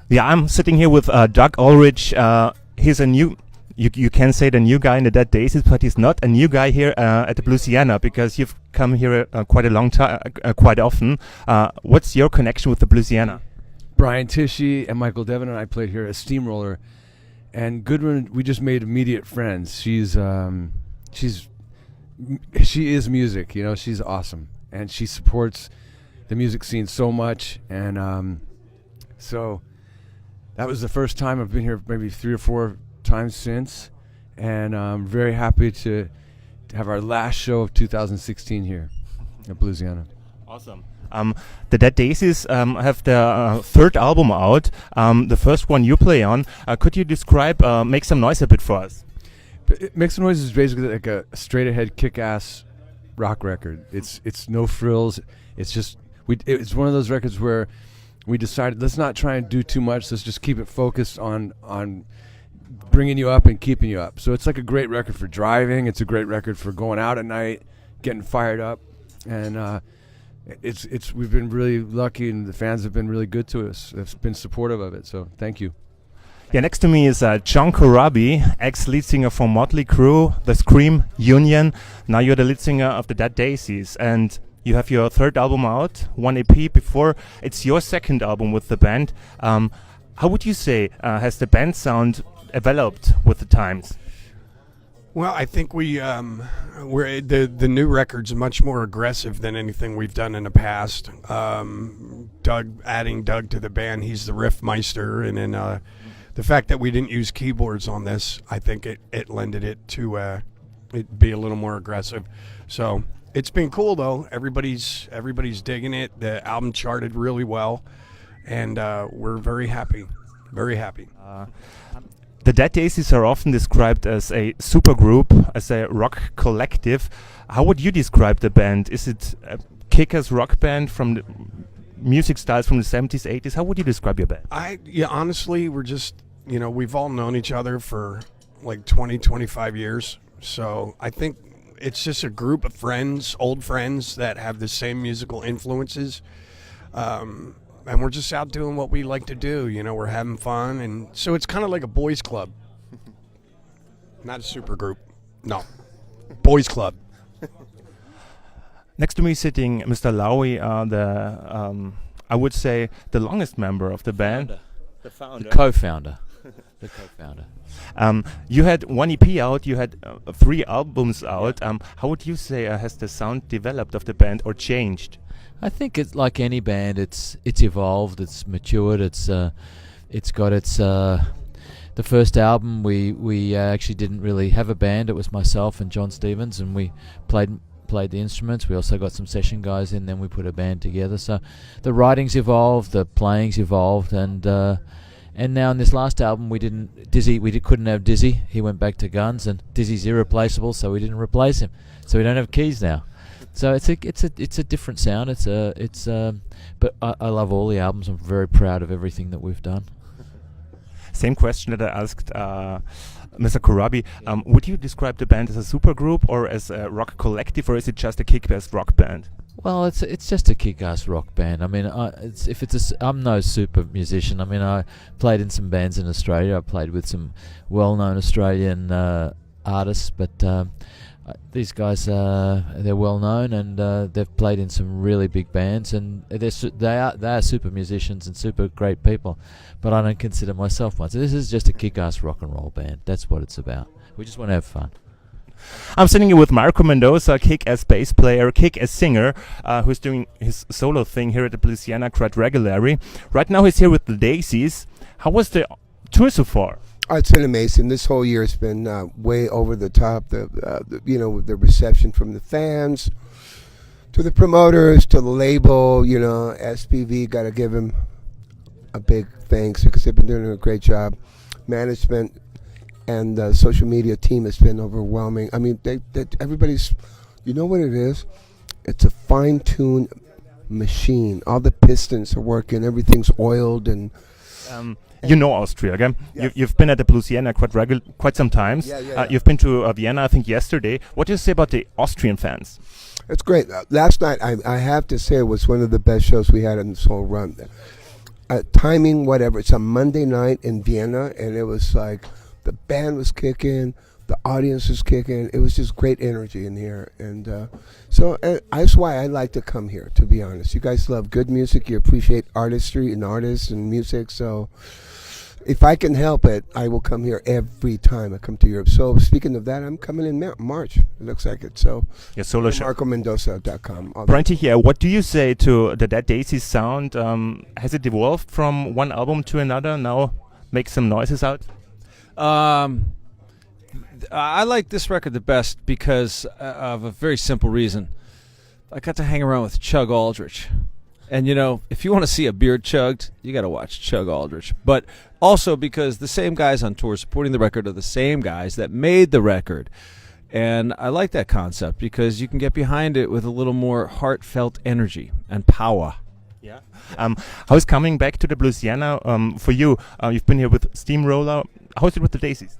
Yeah, I'm sitting here with Doug Ulrich. He's a new, you can say the new guy in the Dead Daisies, but he's not a new guy here at the Bluesiana because you've come here quite a long time, quite often. What's your connection with the Bluesiana? Brian Tishy and Michael Devon and I played here as Steamroller, and Goodwin, we just made immediate friends. She is music, you know. She's awesome, and she supports the music scene so much, and so that was the first time. I've been here maybe 3 or 4 times since, and I'm very happy to have our last show of 2016 here at Bluesiana. Awesome. The Dead Daisies have their third album out. The first one you play on. Could you describe Make Some Noise a bit for us? Make Some Noise is basically like a straight-ahead, kick-ass rock record. It's no frills. It's just it's one of those records where we decided, let's not try and do too much. Let's just keep it focused on bringing you up and keeping you up. So it's like a great record for driving. It's a great record for going out at night, getting fired up, and we've been really lucky, and the fans have been really good to us. They've been supportive of it. So thank you. Yeah, next to me is John Corabi, ex-lead singer for Motley Crue, The Scream, Union. Now you're the lead singer of the Dead Daisies, and you have your third album out, one EP before. It's your second album with the band. How would you say has the band sound developed with the times? Well, I think we're the new record's much more aggressive than anything we've done in the past. Adding Doug to the band, he's the riff meister, and then the fact that we didn't use keyboards on this, I think it lended it to it be a little more aggressive. So it's been cool though. Everybody's digging it. The album charted really well, and we're very happy. Very happy. The Dead Daisies are often described as a supergroup, as a rock collective. How would you describe the band? Is it a kick-ass rock band from the music styles from the 70s, 80s? How would you describe your band? Honestly, we're just, we've all known each other for like 20, 25 years. So I think it's just a group of friends, old friends that have the same musical influences. And we're just out doing what we like to do. We're having fun. And so it's kind of like a boys club. Not a super group. No. Boys club. Next to me sitting Mr. Lowy, I would say the longest member of the band. The founder. The co-founder. The co-founder. You had one EP out, you had 3 albums out. Yeah. How would you say has the sound developed of the band or changed? I think it's like any band. It's evolved. It's matured. It's got its. The first album we actually didn't really have a band. It was myself and John Stevens, and we played the instruments. We also got some session guys in. Then we put a band together. So the writing's evolved, the playing's evolved, and now in this last album we couldn't have Dizzy. He went back to Guns, and Dizzy's irreplaceable, so we didn't replace him. So we don't have keys now. So it's a different sound. But I love all the albums. I'm very proud of everything that we've done. Same question that I asked Mr. Corabi. Yeah. Would you describe the band as a supergroup or as a rock collective, or is it just a kick-ass rock band? Well, it's just a kick-ass rock band. I mean, I'm no super musician. I mean, I played in some bands in Australia. I played with some well-known Australian artists, but these guys, they're well known, and they've played in some really big bands, and they are super musicians and super great people. But I don't consider myself one. So this is just a kick-ass rock and roll band. That's what it's about. We just want to have fun. I'm sitting here with Marco Mendoza, kick-ass bass player, kick-ass singer, who's doing his solo thing here at the Bluesiana quite regularly. Right now he's here with the Daisies. How was the tour so far? It's been amazing. This whole year has been way over the top. The reception from the fans, to the promoters, to the label. SPV, got to give him a big thanks because they've been doing a great job. Management and the social media team has been overwhelming. I mean, everybody's. You know what it is? It's a fine-tuned machine. All the pistons are working. Everything's oiled and. You know Austria, okay? Yeah. You've been at the Bluesiana quite some times. Yeah. You've been to Vienna, I think, yesterday. What do you say about the Austrian fans? It's great. Last night, I have to say, it was one of the best shows we had in this whole run. timing, whatever. It's a Monday night in Vienna, and it was like the band was kicking, the audience was kicking. It was just great energy in here, and so that's why I like to come here. To be honest, you guys love good music. You appreciate artistry and artists and music. So if I can help it, I will come here every time I come to Europe. So speaking of that, I'm coming in March. It looks like it. So Your solo show. MarcoMendoza.com. Brian here, what do you say to the Dead Daisies sound? Has it evolved from one album to another? Now make some noises out? I like this record the best because of a very simple reason. I got to hang around with Chug Aldrich. And, you know, if you want to see a beard chugged, you got to watch Chug Aldrich. But also because the same guys on tour supporting the record are the same guys that made the record. And I like that concept because you can get behind it with a little more heartfelt energy and power. Yeah. How's coming back to the Bluesiana for you? You've been here with Steamroller. How's it with the Daisies?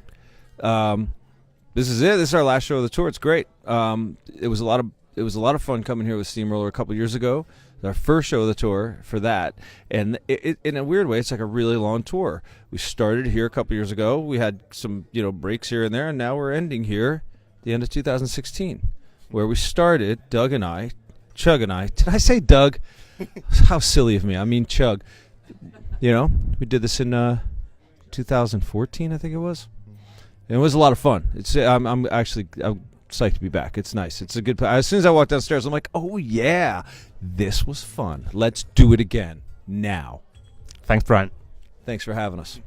This is it. This is our last show of the tour. It's great. It was a lot of fun coming here with Steamroller a couple years ago. Our first show of the tour for that, and it in a weird way, it's like a really long tour. We started here a couple years ago. We had some breaks here and there, and now we're ending here the end of 2016, where we started. Doug and I, Chug and I. Did I say Doug? How silly of me. I mean Chug. We did this in 2014, I think it was. And it was a lot of fun. I'm psyched to be back. It's nice. It's a good. As soon as I walked downstairs, I'm like, oh yeah, this was fun. Let's do it again now. Thanks, Brian. Thanks for having us.